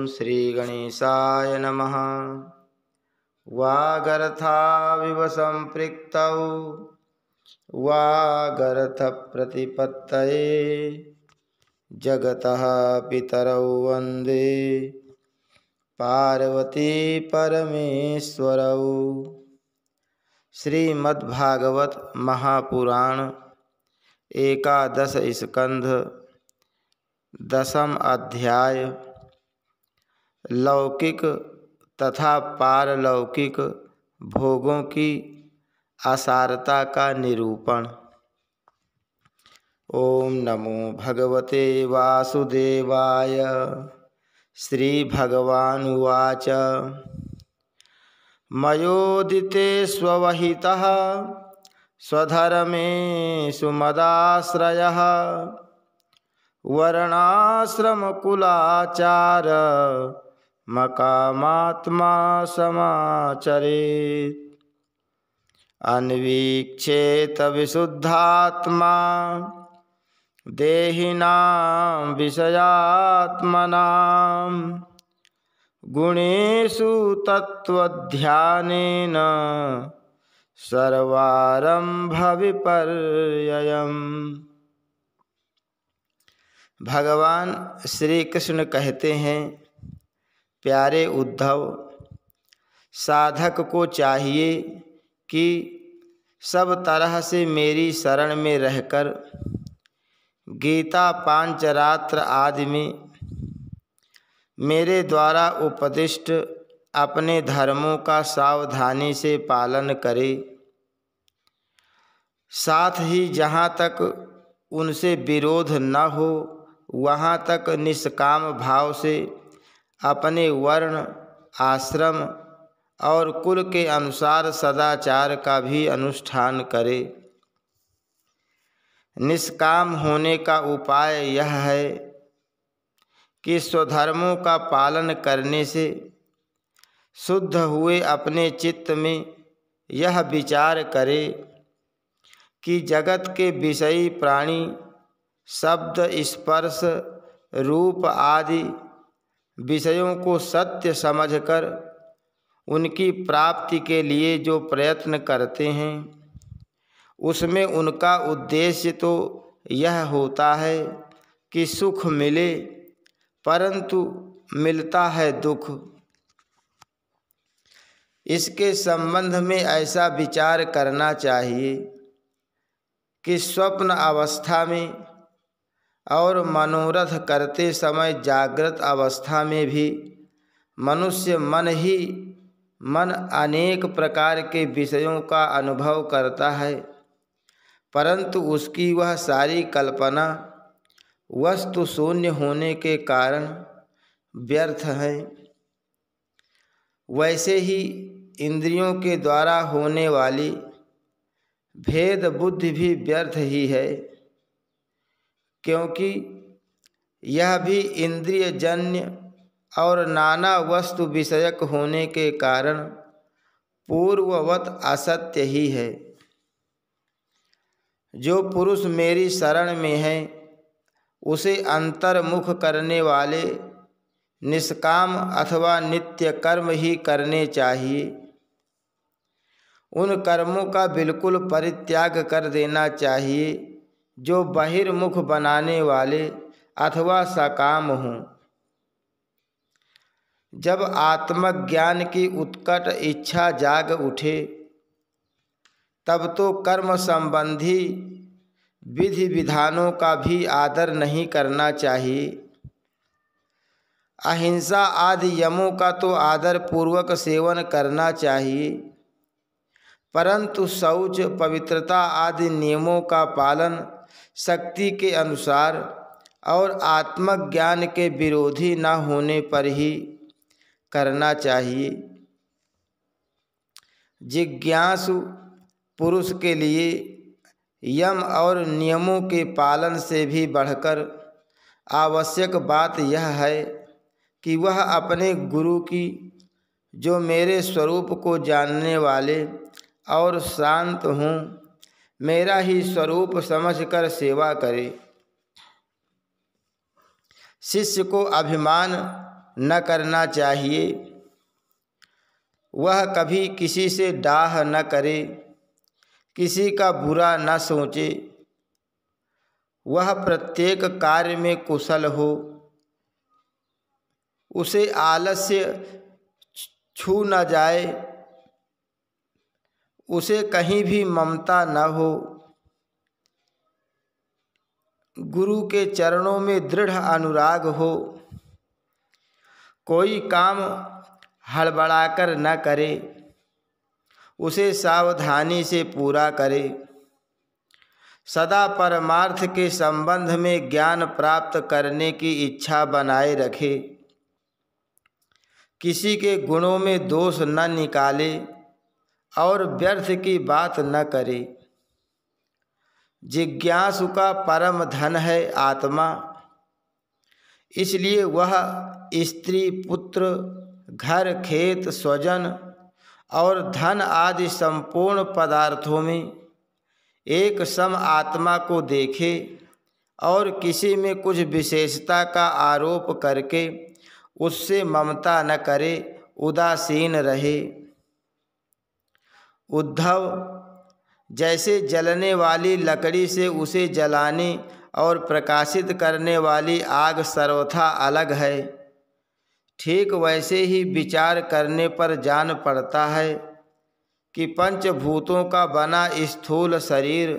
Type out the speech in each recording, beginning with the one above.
श्रीगणेशाय नमः। वागर्थाविव सम्पृक्तौ वागर्थप्रतिपत्तये जगतः पितरौ वन्दे पार्वती परमेश्वरौ। श्रीमद्भागवत महापुराण एकादश स्कंध दशम अध्याय लौकिक तथा पारलौकिक भोगों की असारता का निरूपण। ओम नमो भगवते वासुदेवाय। श्री भगवानुवाच मयोदिते स्ववहितः स्वधर्मेषु मदाश्रयः वर्णाश्रमकुलाचार मकामात्मा समाचरेत्। अन्वीक्षेत विशुद्धात्मा देहिनां विषयात्मनां गुणेषु तत्त्वध्यानेन सर्वारंभ विपर्ययम्। भगवान श्री कृष्ण कहते हैं, प्यारे उद्धव, साधक को चाहिए कि सब तरह से मेरी शरण में रहकर गीता पांचरात्र आदि में मेरे द्वारा उपदिष्ट अपने धर्मों का सावधानी से पालन करे। साथ ही जहाँ तक उनसे विरोध न हो वहाँ तक निष्काम भाव से अपने वर्ण, आश्रम और कुल के अनुसार सदाचार का भी अनुष्ठान करे। निष्काम होने का उपाय यह है कि स्वधर्मों का पालन करने से शुद्ध हुए अपने चित्त में यह विचार करे कि जगत के विषयी प्राणी शब्द, स्पर्श, रूप आदि विषयों को सत्य समझकर उनकी प्राप्ति के लिए जो प्रयत्न करते हैं उसमें उनका उद्देश्य तो यह होता है कि सुख मिले, परंतु मिलता है दुख। इसके संबंध में ऐसा विचार करना चाहिए कि स्वप्न अवस्था में और मनोरथ करते समय जागृत अवस्था में भी मनुष्य मन अनेक प्रकार के विषयों का अनुभव करता है, परंतु उसकी वह सारी कल्पना वस्तु शून्य होने के कारण व्यर्थ है। वैसे ही इंद्रियों के द्वारा होने वाली भेद बुद्धि भी व्यर्थ ही है, क्योंकि यह भी इंद्रिय जन्य और नाना वस्तु विषयक होने के कारण पूर्ववत असत्य ही है। जो पुरुष मेरी शरण में है उसे अंतर्मुख करने वाले निष्काम अथवा नित्य कर्म ही करने चाहिए। उन कर्मों का बिल्कुल परित्याग कर देना चाहिए जो बहिर्मुख बनाने वाले अथवा सकाम हों। जब आत्मज्ञान की उत्कट इच्छा जाग उठे तब तो कर्म संबंधी विधि विधानों का भी आदर नहीं करना चाहिए। अहिंसा आदि यमों का तो आदर पूर्वक सेवन करना चाहिए, परंतु शौच, पवित्रता आदि नियमों का पालन शक्ति के अनुसार और आत्मज्ञान के विरोधी न होने पर ही करना चाहिए। जिज्ञासु पुरुष के लिए यम और नियमों के पालन से भी बढ़कर आवश्यक बात यह है कि वह अपने गुरु की, जो मेरे स्वरूप को जानने वाले और शांत हों, मेरा ही स्वरूप समझकर सेवा करे। शिष्य को अभिमान न करना चाहिए। वह कभी किसी से डाह न करे, किसी का बुरा न सोचे। वह प्रत्येक कार्य में कुशल हो, उसे आलस्य छू न जाए, उसे कहीं भी ममता न हो। गुरु के चरणों में दृढ़ अनुराग हो, कोई काम हड़बड़ाकर न करे, उसे सावधानी से पूरा करे। सदा परमार्थ के संबंध में ज्ञान प्राप्त करने की इच्छा बनाए रखे। किसी के गुणों में दोष न निकाले और व्यर्थ की बात न करे। जिज्ञासु का परम धन है आत्मा, इसलिए वह स्त्री, पुत्र, घर, खेत, स्वजन और धन आदि संपूर्ण पदार्थों में एक सम आत्मा को देखे और किसी में कुछ विशेषता का आरोप करके उससे ममता न करे, उदासीन रहे। उद्धव, जैसे जलने वाली लकड़ी से उसे जलाने और प्रकाशित करने वाली आग सर्वथा अलग है, ठीक वैसे ही विचार करने पर जान पड़ता है कि पंचभूतों का बना स्थूल शरीर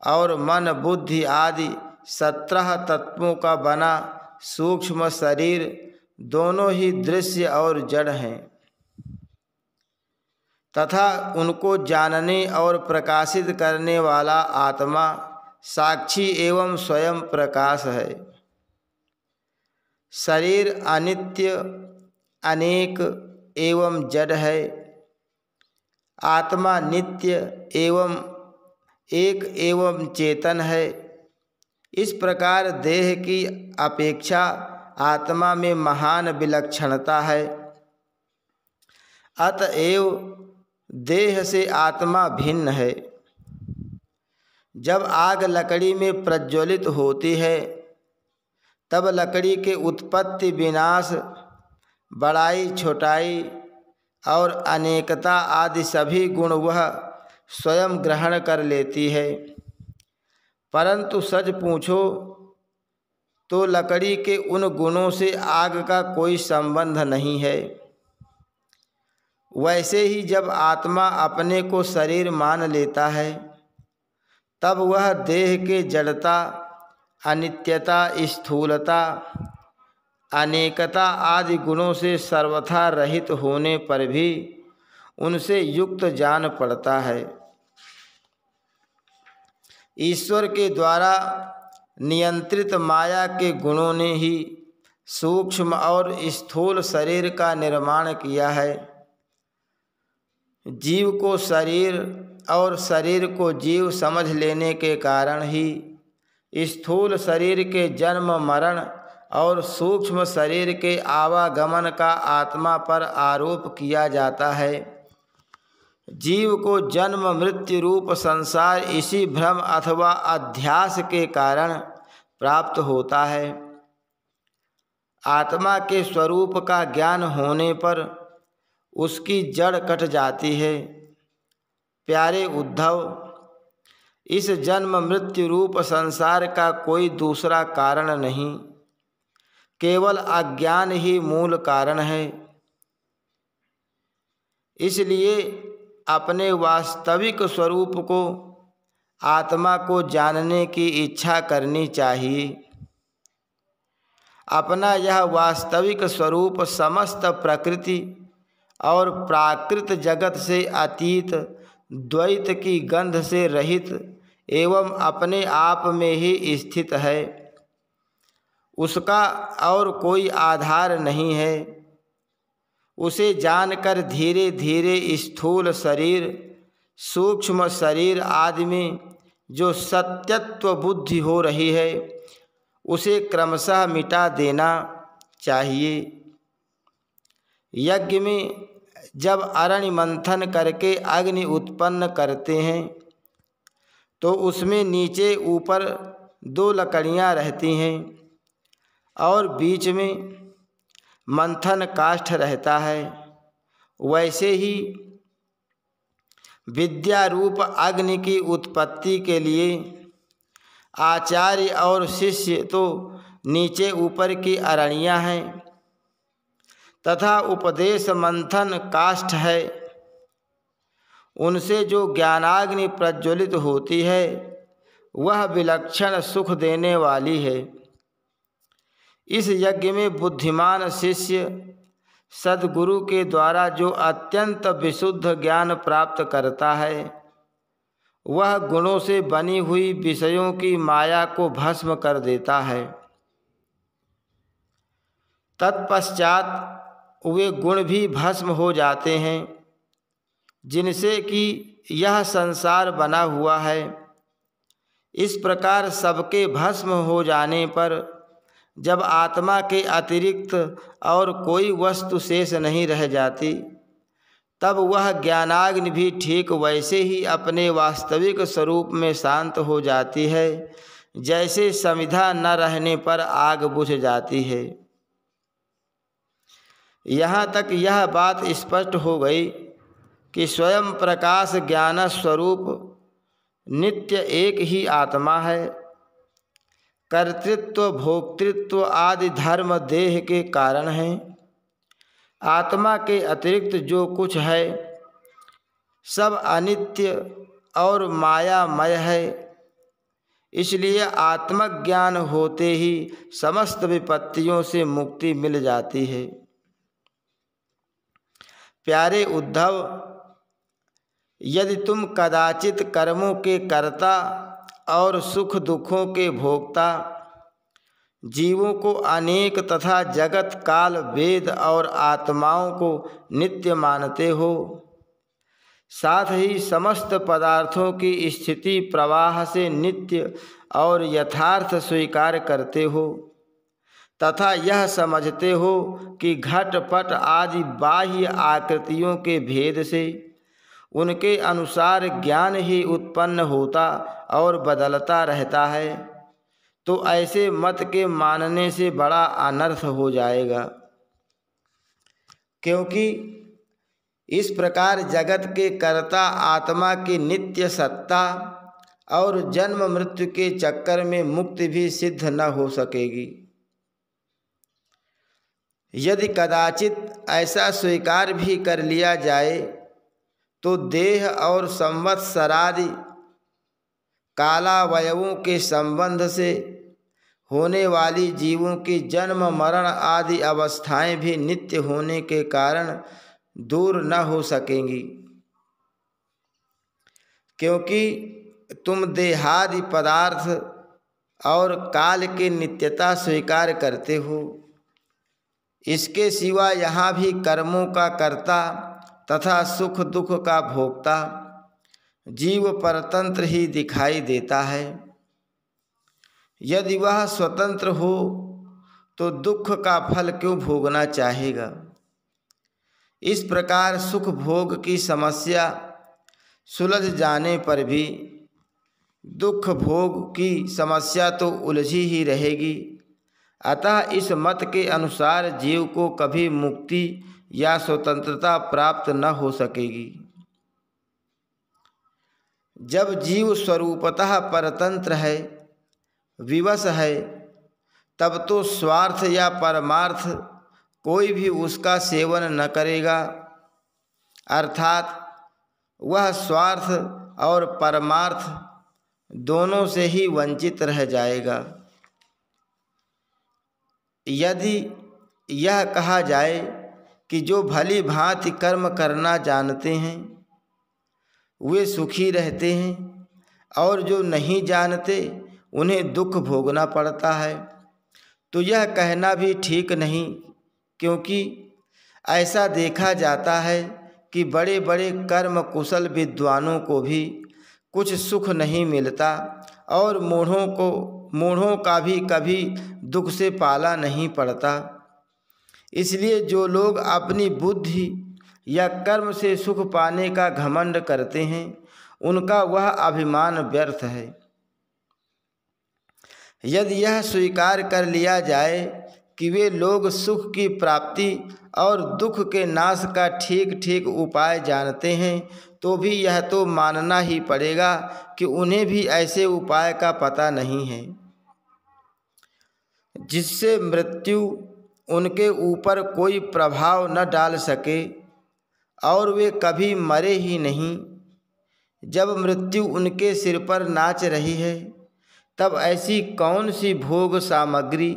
और मन, बुद्धि आदि 17 तत्वों का बना सूक्ष्म शरीर दोनों ही दृश्य और जड़ हैं तथा उनको जानने और प्रकाशित करने वाला आत्मा साक्षी एवं स्वयं प्रकाश है। शरीर अनित्य, अनेक एवं जड़ है, आत्मा नित्य एवं एक एवं चेतन है। इस प्रकार देह की अपेक्षा आत्मा में महान विलक्षणता है। अतएव देह से आत्मा भिन्न है। जब आग लकड़ी में प्रज्वलित होती है तब लकड़ी के उत्पत्ति, विनाश, बड़ाई, छोटाई और अनेकता आदि सभी गुण वह स्वयं ग्रहण कर लेती है। परंतु सच पूछो तो लकड़ी के उन गुणों से आग का कोई संबंध नहीं है। वैसे ही जब आत्मा अपने को शरीर मान लेता है तब वह देह के जड़ता, अनित्यता, स्थूलता, अनेकता आदि गुणों से सर्वथा रहित होने पर भी उनसे युक्त जान पड़ता है। ईश्वर के द्वारा नियंत्रित माया के गुणों ने ही सूक्ष्म और स्थूल शरीर का निर्माण किया है। जीव को शरीर और शरीर को जीव समझ लेने के कारण ही स्थूल शरीर के जन्म, मरण और सूक्ष्म शरीर के आवागमन का आत्मा पर आरोप किया जाता है। जीव को जन्म मृत्यु रूप संसार इसी भ्रम अथवा अध्यास के कारण प्राप्त होता है। आत्मा के स्वरूप का ज्ञान होने पर उसकी जड़ कट जाती है। प्यारे उद्धव, इस जन्म मृत्यु रूप संसार का कोई दूसरा कारण नहीं, केवल अज्ञान ही मूल कारण है। इसलिए अपने वास्तविक स्वरूप को, आत्मा को जानने की इच्छा करनी चाहिए। अपना यह वास्तविक स्वरूप समस्त प्रकृति और प्राकृत जगत से अतीत, द्वैत की गंध से रहित एवं अपने आप में ही स्थित है। उसका और कोई आधार नहीं है। उसे जानकर धीरे धीरे स्थूल शरीर, सूक्ष्म शरीर आदि में जो सत्यत्व बुद्धि हो रही है उसे क्रमशः मिटा देना चाहिए। यज्ञ में जब अरणि मंथन करके अग्नि उत्पन्न करते हैं तो उसमें नीचे ऊपर 2 लकड़ियां रहती हैं और बीच में मंथन काष्ठ रहता है, वैसे ही विद्या रूप अग्नि की उत्पत्ति के लिए आचार्य और शिष्य तो नीचे ऊपर की अरणियाँ हैं तथा उपदेश मंथन काष्ठ है। उनसे जो ज्ञानाग्नि प्रज्वलित होती है वह विलक्षण सुख देने वाली है। इस यज्ञ में बुद्धिमान शिष्य सद्गुरु के द्वारा जो अत्यंत विशुद्ध ज्ञान प्राप्त करता है वह गुणों से बनी हुई विषयों की माया को भस्म कर देता है। तत्पश्चात वे गुण भी भस्म हो जाते हैं जिनसे कि यह संसार बना हुआ है। इस प्रकार सबके भस्म हो जाने पर जब आत्मा के अतिरिक्त और कोई वस्तु शेष नहीं रह जाती तब वह ज्ञानाग्नि भी ठीक वैसे ही अपने वास्तविक स्वरूप में शांत हो जाती है जैसे समिधा न रहने पर आग बुझ जाती है। यहाँ तक यह बात स्पष्ट हो गई कि स्वयं प्रकाश ज्ञान स्वरूप नित्य एक ही आत्मा है। कर्तृत्व भोक्तृत्व आदि धर्म देह के कारण हैं। आत्मा के अतिरिक्त जो कुछ है सब अनित्य और मायामय है। इसलिए आत्मज्ञान होते ही समस्त विपत्तियों से मुक्ति मिल जाती है। प्यारे उद्धव, यदि तुम कदाचित कर्मों के कर्ता और सुख दुखों के भोक्ता, जीवों को अनेक तथा जगत काल वेद और आत्माओं को नित्य मानते हो, साथ ही समस्त पदार्थों की स्थिति प्रवाह से नित्य और यथार्थ स्वीकार करते हो तथा यह समझते हो कि घट पट आदि बाह्य आकृतियों के भेद से उनके अनुसार ज्ञान ही उत्पन्न होता और बदलता रहता है, तो ऐसे मत के मानने से बड़ा अनर्थ हो जाएगा। क्योंकि इस प्रकार जगत के कर्ता आत्मा की नित्य सत्ता और जन्म मृत्यु के चक्कर में मुक्ति भी सिद्ध न हो सकेगी। यदि कदाचित ऐसा स्वीकार भी कर लिया जाए तो देह और संवत्सरादि कालावयवों के संबंध से होने वाली जीवों की जन्म मरण आदि अवस्थाएं भी नित्य होने के कारण दूर न हो सकेंगी। क्योंकि तुम देहादि पदार्थ और काल की नित्यता स्वीकार करते हो। इसके सिवा यहाँ भी कर्मों का कर्ता तथा सुख दुख का भोक्ता जीव परतंत्र ही दिखाई देता है। यदि वह स्वतंत्र हो तो दुख का फल क्यों भोगना चाहेगा। इस प्रकार सुख भोग की समस्या सुलझ जाने पर भी दुख भोग की समस्या तो उलझी ही रहेगी। अतः इस मत के अनुसार जीव को कभी मुक्ति या स्वतंत्रता प्राप्त न हो सकेगी। जब जीव स्वरूपतः परतंत्र है, विवश है, तब तो स्वार्थ या परमार्थ कोई भी उसका सेवन न करेगा। अर्थात वह स्वार्थ और परमार्थ दोनों से ही वंचित रह जाएगा। यदि यह कहा जाए कि जो भली भांति कर्म करना जानते हैं वे सुखी रहते हैं और जो नहीं जानते उन्हें दुख भोगना पड़ता है, तो यह कहना भी ठीक नहीं। क्योंकि ऐसा देखा जाता है कि बड़े बड़े कर्म कुशल विद्वानों को भी कुछ सुख नहीं मिलता और मूढ़ों का भी कभी दुख से पाला नहीं पड़ता। इसलिए जो लोग अपनी बुद्धि या कर्म से सुख पाने का घमंड करते हैं उनका वह अभिमान व्यर्थ है। यदि यह स्वीकार कर लिया जाए कि वे लोग सुख की प्राप्ति और दुख के नाश का ठीक ठीक उपाय जानते हैं, तो भी यह तो मानना ही पड़ेगा कि उन्हें भी ऐसे उपाय का पता नहीं है जिससे मृत्यु उनके ऊपर कोई प्रभाव न डाल सके और वे कभी मरे ही नहीं। जब मृत्यु उनके सिर पर नाच रही है, तब ऐसी कौन सी भोग सामग्री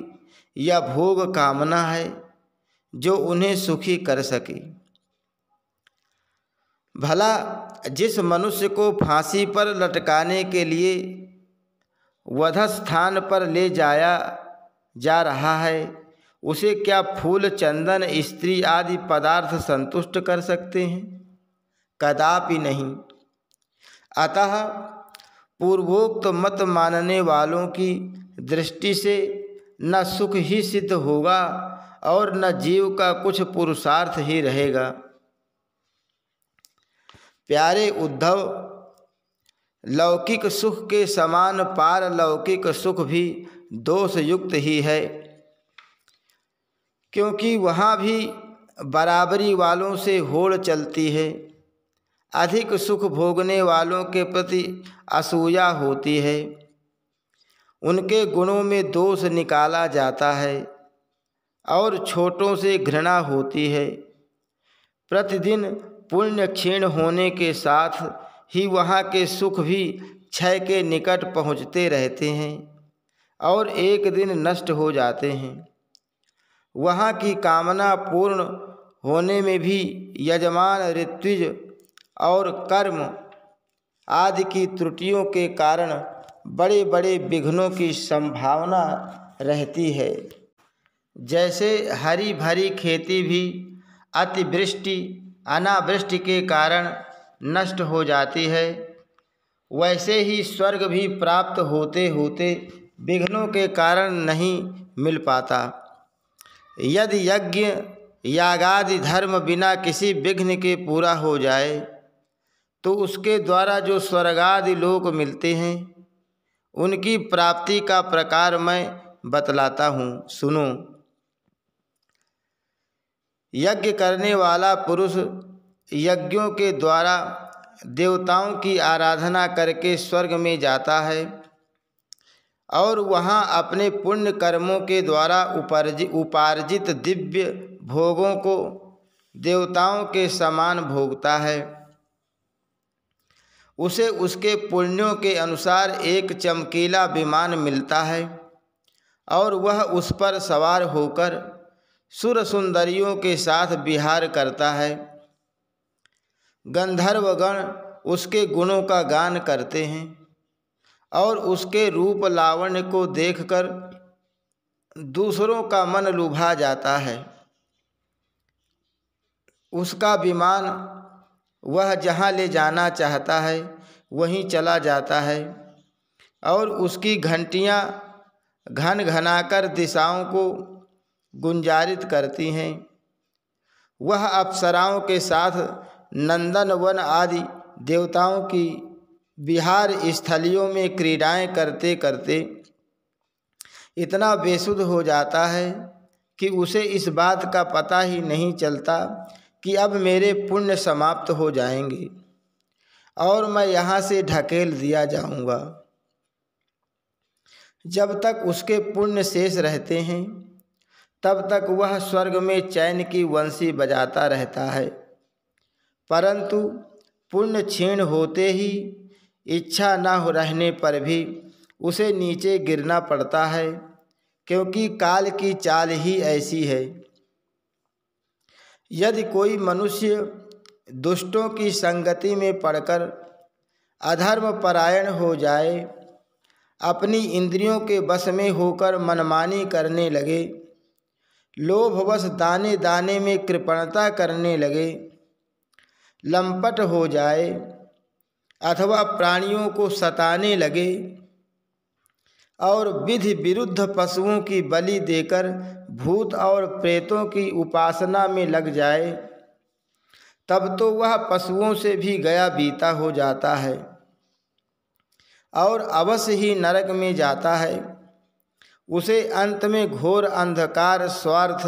या भोग कामना है जो उन्हें सुखी कर सके। भला जिस मनुष्य को फांसी पर लटकाने के लिए वधस्थान पर ले जाया जा रहा है, उसे क्या फूल, चंदन, स्त्री आदि पदार्थ संतुष्ट कर सकते हैं? कदापि नहीं। अतः पूर्वोक्त मत मानने वालों की दृष्टि से न सुख ही सिद्ध होगा और न जीव का कुछ पुरुषार्थ ही रहेगा। प्यारे उद्धव, लौकिक सुख के समान पारलौकिक सुख भी दोष युक्त ही है, क्योंकि वहाँ भी बराबरी वालों से होड़ चलती है। अधिक सुख भोगने वालों के प्रति असूया होती है, उनके गुणों में दोष निकाला जाता है और छोटों से घृणा होती है। प्रतिदिन पुण्य क्षीण होने के साथ ही वहाँ के सुख भी क्षय के निकट पहुँचते रहते हैं और एक दिन नष्ट हो जाते हैं। वहाँ की कामना पूर्ण होने में भी यजमान, ऋत्विज और कर्म आदि की त्रुटियों के कारण बड़े बड़े विघ्नों की संभावना रहती है। जैसे हरी भरी खेती भी अतिवृष्टि अनावृष्टि के कारण नष्ट हो जाती है, वैसे ही स्वर्ग भी प्राप्त होते होते विघ्नों के कारण नहीं मिल पाता। यदि यज्ञ यागादि धर्म बिना किसी विघ्न के पूरा हो जाए, तो उसके द्वारा जो स्वर्गादि लोक मिलते हैं, उनकी प्राप्ति का प्रकार मैं बतलाता हूँ, सुनो। यज्ञ करने वाला पुरुष यज्ञों के द्वारा देवताओं की आराधना करके स्वर्ग में जाता है और वहाँ अपने पुण्य कर्मों के द्वारा उपार्जित दिव्य भोगों को देवताओं के समान भोगता है। उसे उसके पुण्यों के अनुसार एक चमकीला विमान मिलता है और वह उस पर सवार होकर सुर सुंदरियों के साथ विहार करता है। गंधर्वगण उसके गुणों का गान करते हैं और उसके रूप लावण्य को देखकर दूसरों का मन लुभा जाता है। उसका विमान वह जहाँ ले जाना चाहता है वहीं चला जाता है और उसकी घंटियाँ घन घनाकर दिशाओं को गुंजारित करती हैं। वह अप्सराओं के साथ नंदनवन आदि देवताओं की विहार स्थलियों में क्रीड़ाएं करते करते इतना बेसुध हो जाता है कि उसे इस बात का पता ही नहीं चलता कि अब मेरे पुण्य समाप्त हो जाएंगे और मैं यहाँ से ढकेल दिया जाऊँगा। जब तक उसके पुण्य शेष रहते हैं, तब तक वह स्वर्ग में चैन की वंशी बजाता रहता है, परंतु पुण्य क्षीण होते ही इच्छा न हो रहने पर भी उसे नीचे गिरना पड़ता है, क्योंकि काल की चाल ही ऐसी है। यदि कोई मनुष्य दुष्टों की संगति में पड़कर अधर्म परायण हो जाए, अपनी इंद्रियों के वश में होकर मनमानी करने लगे, लोभवश दाने दाने में कृपणता करने लगे, लंपट हो जाए अथवा प्राणियों को सताने लगे और विधि विरुद्ध पशुओं की बलि देकर भूत और प्रेतों की उपासना में लग जाए, तब तो वह पशुओं से भी गया बीता हो जाता है और अवश्य ही नरक में जाता है। उसे अंत में घोर अंधकार, स्वार्थ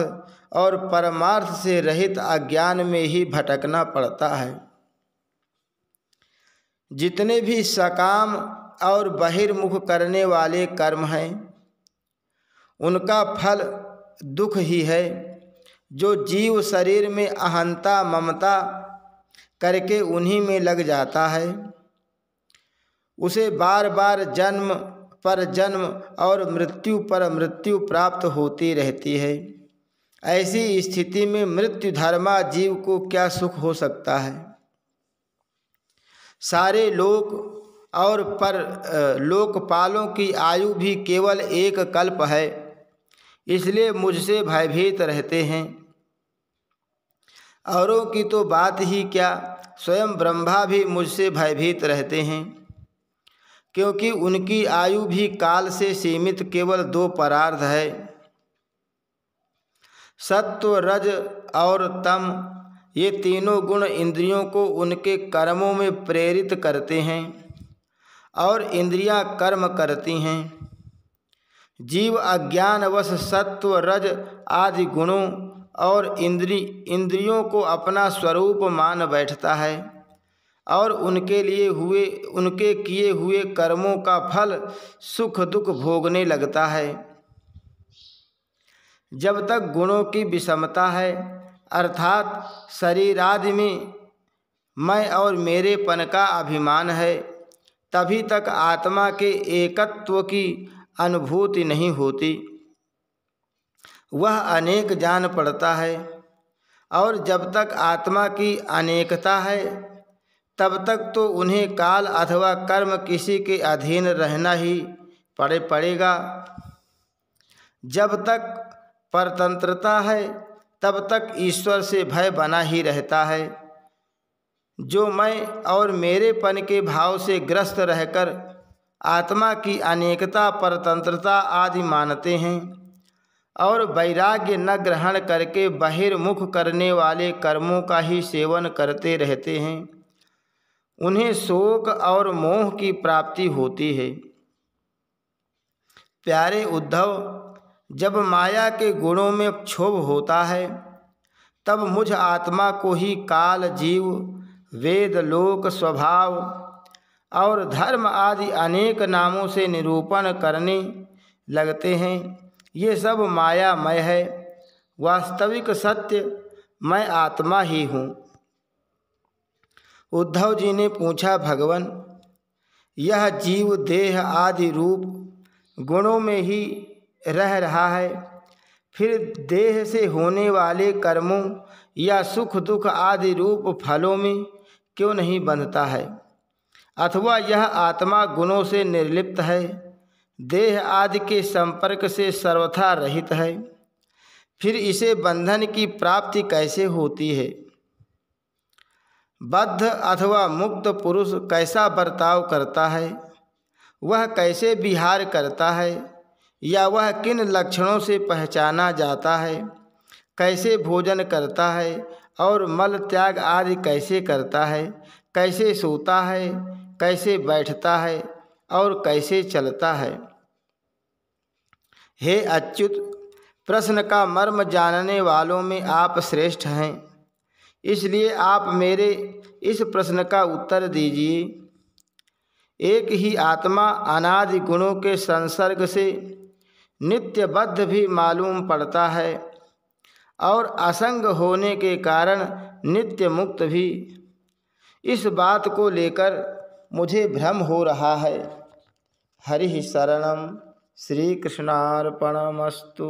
और परमार्थ से रहित अज्ञान में ही भटकना पड़ता है। जितने भी सकाम और बहिर्मुख करने वाले कर्म हैं, उनका फल दुख ही है। जो जीव शरीर में अहंता ममता करके उन्हीं में लग जाता है, उसे बार बार जन्म पर जन्म और मृत्यु पर मृत्यु प्राप्त होती रहती है। ऐसी स्थिति में मृत्यु धर्मा जीव को क्या सुख हो सकता है। सारे लोक और पर लोकपालों की आयु भी केवल एक कल्प है, इसलिए मुझसे भयभीत रहते हैं। औरों की तो बात ही क्या, स्वयं ब्रह्मा भी मुझसे भयभीत रहते हैं, क्योंकि उनकी आयु भी काल से सीमित केवल 2 परार्ध है, सत्व रज और तम। ये तीनों गुण इंद्रियों को उनके कर्मों में प्रेरित करते हैं और इंद्रियां कर्म करती हैं। जीव अज्ञानवश सत्व रज आदि गुणों और इंद्रियों को अपना स्वरूप मान बैठता है और उनके किए हुए कर्मों का फल सुख दुख भोगने लगता है। जब तक गुणों की विषमता है, अर्थात शरीर आदि में मैं और मेरेपन का अभिमान है, तभी तक आत्मा के एकत्व की अनुभूति नहीं होती। वह अनेक जान पड़ता है और जब तक आत्मा की अनेकता है, तब तक तो उन्हें काल अथवा कर्म किसी के अधीन रहना ही पड़ेगा। जब तक परतंत्रता है, तब तक ईश्वर से भय बना ही रहता है। जो मैं और मेरेपन के भाव से ग्रस्त रहकर आत्मा की अनेकता, परतंत्रता आदि मानते हैं और वैराग्य न ग्रहण करके बहिर्मुख करने वाले कर्मों का ही सेवन करते रहते हैं, उन्हें शोक और मोह की प्राप्ति होती है। प्यारे उद्धव, जब माया के गुणों में क्षोभ होता है, तब मुझ आत्मा को ही काल, जीव, वेद, लोक, स्वभाव और धर्म आदि अनेक नामों से निरूपण करने लगते हैं। ये सब मायामय है। वास्तविक सत्य मैं आत्मा ही हूँ। उद्धव जी ने पूछा, भगवन, यह जीव देह आदि रूप गुणों में ही रह रहा है, फिर देह से होने वाले कर्मों या सुख दुख आदि रूप फलों में क्यों नहीं बंधता है? अथवा यह आत्मा गुणों से निर्लिप्त है, देह आदि के संपर्क से सर्वथा रहित है, फिर इसे बंधन की प्राप्ति कैसे होती है? बद्ध अथवा मुक्त पुरुष कैसा बर्ताव करता है? वह कैसे विहार करता है? या वह किन लक्षणों से पहचाना जाता है? कैसे भोजन करता है और मल त्याग आदि कैसे करता है? कैसे सोता है, कैसे बैठता है और कैसे चलता है? हे अच्युत, प्रश्न का मर्म जानने वालों में आप श्रेष्ठ हैं, इसलिए आप मेरे इस प्रश्न का उत्तर दीजिए। एक ही आत्मा अनादि गुणों के संसर्ग से नित्यबद्ध भी मालूम पड़ता है और असंग होने के कारण नित्य मुक्त भी। इस बात को लेकर मुझे भ्रम हो रहा है। हरि शरणम। श्री कृष्णार्पणमस्तु।